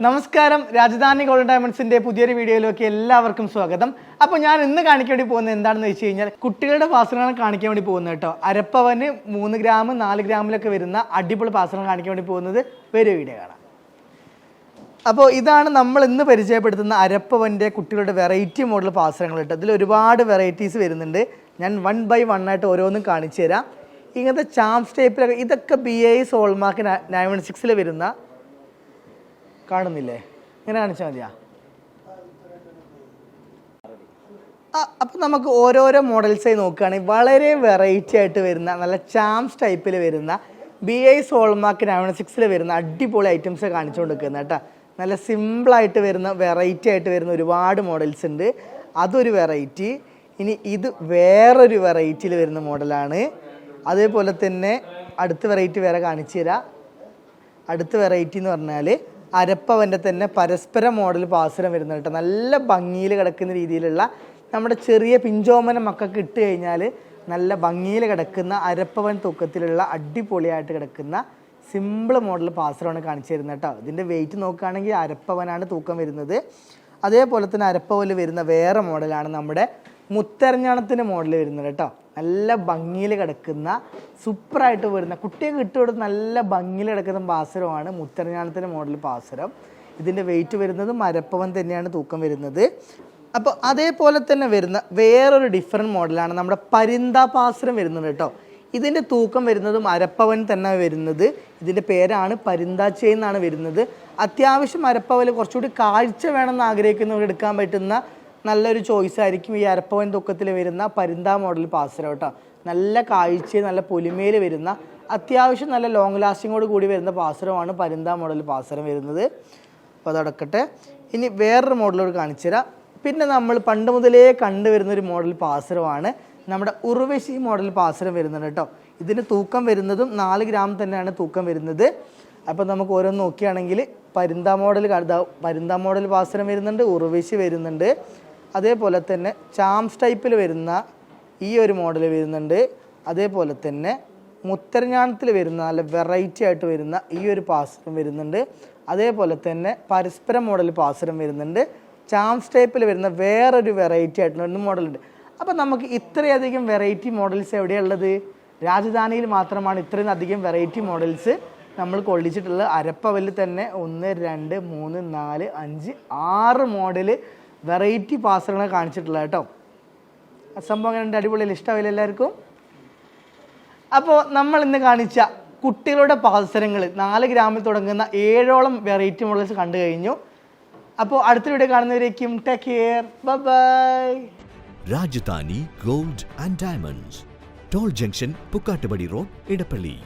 നമസ്കാരം, രാജധാനി ഗോൾഡ് ഡയമണ്ട്സിന്റെ പുതിയൊരു വീഡിയോയിലേക്ക് എല്ലാവർക്കും സ്വാഗതം. അപ്പോൾ ഞാൻ ഇന്ന് കാണിക്കാൻ വേണ്ടി പോകുന്നത് എന്താണെന്ന് വെച്ച് കഴിഞ്ഞാൽ കുട്ടികളുടെ പാത്രങ്ങളാണ് കാണിക്കാൻ വേണ്ടി പോകുന്നത് കേട്ടോ. അരപ്പവന് 3 ഗ്രാം 4 ഗ്രാമിലൊക്കെ വരുന്ന അടിപൊളി പാത്രങ്ങൾ കാണിക്കാൻ വേണ്ടി പോകുന്നത് വരും വീഡിയോ കാണാം. അപ്പോൾ ഇതാണ് നമ്മൾ ഇന്ന് പരിചയപ്പെടുത്തുന്ന അരപ്പവൻ്റെ കുട്ടികളുടെ വെറൈറ്റി മോഡൽ പാത്രങ്ങൾ കേട്ടോ. ഇതിൽ ഒരുപാട് വെറൈറ്റീസ് വരുന്നുണ്ട്. ഞാൻ 1 by 1 ആയിട്ട് ഓരോന്നും കാണിച്ചു തരാം. ഇങ്ങനത്തെ ചാംസ് ടൈപ്പിലൊക്കെ ഇതൊക്കെ BIS ഹോൾമാർക്ക് 916 വരുന്ന കാണുന്നില്ലേ, ഇങ്ങനെ കാണിച്ചാൽ മതിയാ. അപ്പം നമുക്ക് ഓരോരോ മോഡൽസായി നോക്കുകയാണെങ്കിൽ വളരെ വെറൈറ്റി ആയിട്ട് വരുന്ന നല്ല ചാംസ് ടൈപ്പിൽ വരുന്ന BIS ഹോൾമാർക്ക് 916 വരുന്ന അടിപൊളി ഐറ്റംസ് കാണിച്ചുകൊണ്ട് നിൽക്കുന്നത് കേട്ടോ. നല്ല സിമ്പിളായിട്ട് വരുന്ന വെറൈറ്റി ആയിട്ട് വരുന്ന ഒരുപാട് മോഡൽസ് ഉണ്ട്. അതൊരു വെറൈറ്റി. ഇനി ഇത് വേറൊരു വെറൈറ്റിയിൽ വരുന്ന മോഡലാണ്. അതേപോലെ തന്നെ അടുത്ത വെറൈറ്റി വേറെ കാണിച്ചു തരാം. അടുത്ത വെറൈറ്റി എന്ന് പറഞ്ഞാൽ അരപ്പവൻ്റെ തന്നെ പരസ്പര മോഡൽ പാസുരം വരുന്നത് കേട്ടോ. നല്ല ഭംഗിയിൽ കിടക്കുന്ന രീതിയിലുള്ള നമ്മുടെ ചെറിയ പിഞ്ചോമന മക്കൾക്ക് ഇട്ട് കഴിഞ്ഞാൽ നല്ല ഭംഗിയിൽ കിടക്കുന്ന അരപ്പവൻ തൂക്കത്തിലുള്ള അടിപൊളിയായിട്ട് കിടക്കുന്ന സിമ്പിൾ മോഡൽ പാസുരമാണ് കാണിച്ചു തരുന്നത് കേട്ടോ. ഇതിൻ്റെ വെയിറ്റ് നോക്കുകയാണെങ്കിൽ അരപ്പവനാണ് തൂക്കം വരുന്നത്. അതേപോലെ തന്നെ അരപ്പവൽ വരുന്ന വേറെ മോഡലാണ് നമ്മുടെ മുത്തരഞ്ഞാണത്തിൻ്റെ മോഡൽ വരുന്നത് കേട്ടോ. നല്ല ഭംഗിയിൽ കിടക്കുന്ന സൂപ്പറായിട്ട് വരുന്ന കുട്ടികൾക്ക് ഇട്ടുകൊടുത്ത് നല്ല ഭംഗിയിൽ കിടക്കുന്ന പാസുരമാണ് മുത്തരഞ്ഞാണത്തിൻ്റെ മോഡൽ പാസുരം. ഇതിൻ്റെ വെയിറ്റ് വരുന്നതും അരപ്പവൻ തന്നെയാണ് തൂക്കം വരുന്നത്. അപ്പോൾ അതേപോലെ തന്നെ വരുന്ന വേറൊരു ഡിഫറെൻറ്റ് മോഡലാണ് നമ്മുടെ പരിന്ത പാസുരം വരുന്നത് കേട്ടോ. ഇതിൻ്റെ തൂക്കം വരുന്നതും അരപ്പവൻ തന്നെ വരുന്നത്. ഇതിൻ്റെ പേരാണ് പരിന്താച്ചേ എന്നാണ് വരുന്നത്. അത്യാവശ്യം അരപ്പവൽ കുറച്ചുകൂടി കാഴ്ച വേണമെന്ന് ആഗ്രഹിക്കുന്നവർ എടുക്കാൻ പറ്റുന്ന നല്ലൊരു ചോയ്സ് ആയിരിക്കും ഈ അരപ്പവൻ തൂക്കത്തിൽ വരുന്ന പരിന്ത മോഡൽ പാസുരം കേട്ടോ. നല്ല കാഴ്ച നല്ല പൊലിമയിൽ വരുന്ന അത്യാവശ്യം നല്ല ലോങ് ലാസ്റ്റിങ്ങോട് കൂടി വരുന്ന പാസുരമാണ് പരിന്ത മോഡൽ പാസുരം വരുന്നത്. അപ്പോൾ അതടക്കട്ടെ. ഇനി വേറൊരു മോഡലോട് കാണിച്ചു തരാം. പിന്നെ നമ്മൾ പണ്ട് മുതലേ കണ്ടുവരുന്നൊരു മോഡൽ പാസുരമാണ് നമ്മുടെ ഉർവശി മോഡൽ പാസുരം വരുന്നത് കേട്ടോ. ഇതിന് തൂക്കം വരുന്നതും 4 ഗ്രാം തന്നെയാണ് തൂക്കം വരുന്നത്. അപ്പോൾ നമുക്ക് ഓരോന്ന് നോക്കുകയാണെങ്കിൽ പരിന്ത മോഡൽ പാസുരം വരുന്നുണ്ട്, ഉർവശി വരുന്നുണ്ട്. അതേപോലെ തന്നെ ചാംസ് ടൈപ്പിൽ വരുന്ന ഈ ഒരു മോഡൽ വരുന്നുണ്ട്. അതേപോലെ തന്നെ മുത്തരഞ്ഞാണത്തിൽ വരുന്ന നല്ല വെറൈറ്റി ആയിട്ട് വരുന്ന ഈ ഒരു പാസുരം വരുന്നുണ്ട്. അതേപോലെ തന്നെ പരസ്പര മോഡൽ പാസുരം വരുന്നുണ്ട്. ചാംസ് ടൈപ്പിൽ വരുന്ന വേറൊരു വെറൈറ്റി ആയിട്ടുള്ള ഒരു മോഡലുണ്ട്. അപ്പോൾ നമുക്ക് ഇത്രയധികം വെറൈറ്റി മോഡൽസ് എവിടെയുള്ളത്? രാജധാനിയിൽ മാത്രമാണ് ഇത്രയും അധികം വെറൈറ്റി മോഡൽസ് നമ്മൾ കൊള്ളിച്ചിട്ടുള്ളത്. അരപ്പവലിൽ തന്നെ 1 2 3 4 5 6 മോഡൽ വെറൈറ്റി പാസുകളെ കാണിച്ചിട്ടുള്ളത് കേട്ടോ. സംഭവം അങ്ങനെ അടിപൊളിയിൽ ഇഷ്ടമായില്ല എല്ലാവർക്കും. അപ്പോൾ നമ്മൾ ഇന്ന് കാണിച്ച കുട്ടികളുടെ പാസരങ്ങൾ 4 ഗ്രാമിൽ തുടങ്ങുന്ന 7ഓളം വെറൈറ്റി മോഡൽസ് കണ്ടു കഴിഞ്ഞു. അപ്പോൾ അടുത്ത വീഡിയോ കാണുന്നവരേക്കും take care, bye bye. Rajadhani Gold and Diamonds, Toll Junction, Poochakkal Road, Edappally.